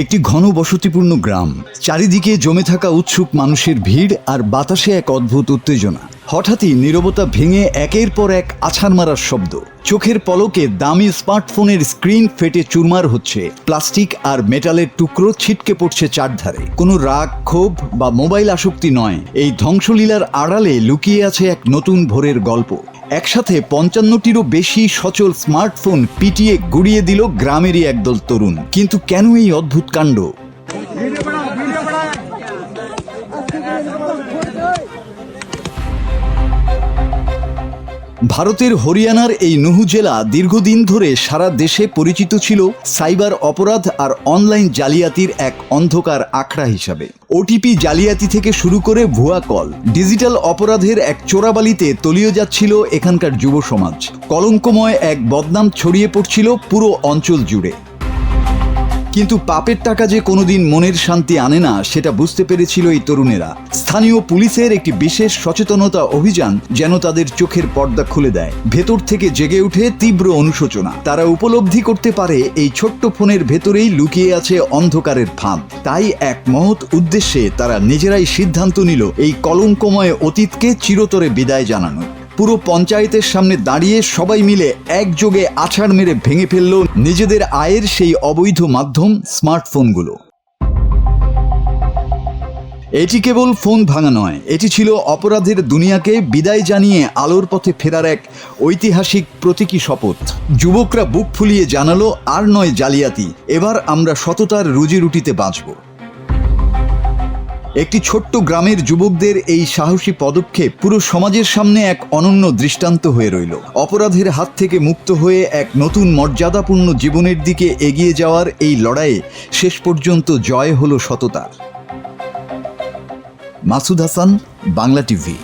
একটি ঘনবসতিপূর্ণ গ্রাম, চারিদিকে জমে থাকা উৎসুক মানুষের ভিড় আর বাতাসে এক অদ্ভুত উত্তেজনা। হঠাৎই নীরবতা ভেঙে একের পর এক আছাড় মারার শব্দ। চোখের পলকে দামি স্মার্টফোনের স্ক্রিন ফেটে চুরমার হচ্ছে, প্লাস্টিক আর মেটালের টুকরো ছিটকে পড়ছে চারধারে। কোনো রাগ, ক্ষোভ বা মোবাইল আসক্তি নয়, এই ধ্বংসলীলার আড়ালে লুকিয়ে আছে এক নতুন ভোরের গল্প। একসাথে ৫৫টিরও বেশি সচল স্মার্টফোন পিটিয়ে গুড়িয়ে দিল গ্রামেরই একদল তরুণ। কিন্তু কেন এই অদ্ভুত কাণ্ড? ভারতের হরিয়ানার এই নুহু জেলা দীর্ঘদিন ধরে সারা দেশে পরিচিত ছিল সাইবার অপরাধ আর অনলাইন জালিয়াতির এক অন্ধকার আখড়া হিসাবে। ওটিপি জালিয়াতি থেকে শুরু করে ভুয়া কল, ডিজিটাল অপরাধের এক চোরাবালিতে তলিয়ে যাচ্ছিল এখানকার যুব সমাজ। কলঙ্কময় এক বদনাম ছড়িয়ে পড়ছিল পুরো অঞ্চল জুড়ে। কিন্তু পাপের টাকা যে কোনোদিন মনের শান্তি আনে না, সেটা বুঝতে পেরেছিল এই তরুণেরা। স্থানীয় পুলিশের একটি বিশেষ সচেতনতা অভিযান যেন তাদের চোখের পর্দা খুলে দেয়। ভেতর থেকে জেগে উঠে তীব্র অনুশোচনা। তারা উপলব্ধি করতে পারে এই ছোট্ট ফোনের ভেতরেই লুকিয়ে আছে অন্ধকারের ফাঁদ। তাই এক মহৎ উদ্দেশ্যে তারা নিজেরাই সিদ্ধান্ত নিল এই কলঙ্কময় অতীতকে চিরতরে বিদায় জানানো। পুরো পঞ্চায়েতের সামনে দাঁড়িয়ে সবাই মিলে একযোগে আছাড় মেরে ভেঙে ফেলল নিজেদের আয়ের সেই অবৈধ মাধ্যম স্মার্টফোনগুলো। এটি কেবল ফোন ভাঙা নয়, এটি ছিল অপরাধের দুনিয়াকে বিদায় জানিয়ে আলোর পথে ফেরার এক ঐতিহাসিক প্রতীকী শপথ। যুবকরা বুক ফুলিয়ে জানালো, আর নয় জালিয়াতি, এবার আমরা সততার রুজি রুটিতে বাঁচব। একটি ছোট্ট গ্রামের যুবকদের এই সাহসী পদক্ষেপ পুরো সমাজের সামনে এক অনন্য দৃষ্টান্ত হয়ে রইল। অপরাধের হাত থেকে মুক্ত হয়ে এক নতুন মর্যাদাপূর্ণ জীবনের দিকে এগিয়ে যাওয়ার এই লড়াইয়ে শেষ পর্যন্ত জয় হলো সততার। মাসুদ হাসান, বাংলা টিভি।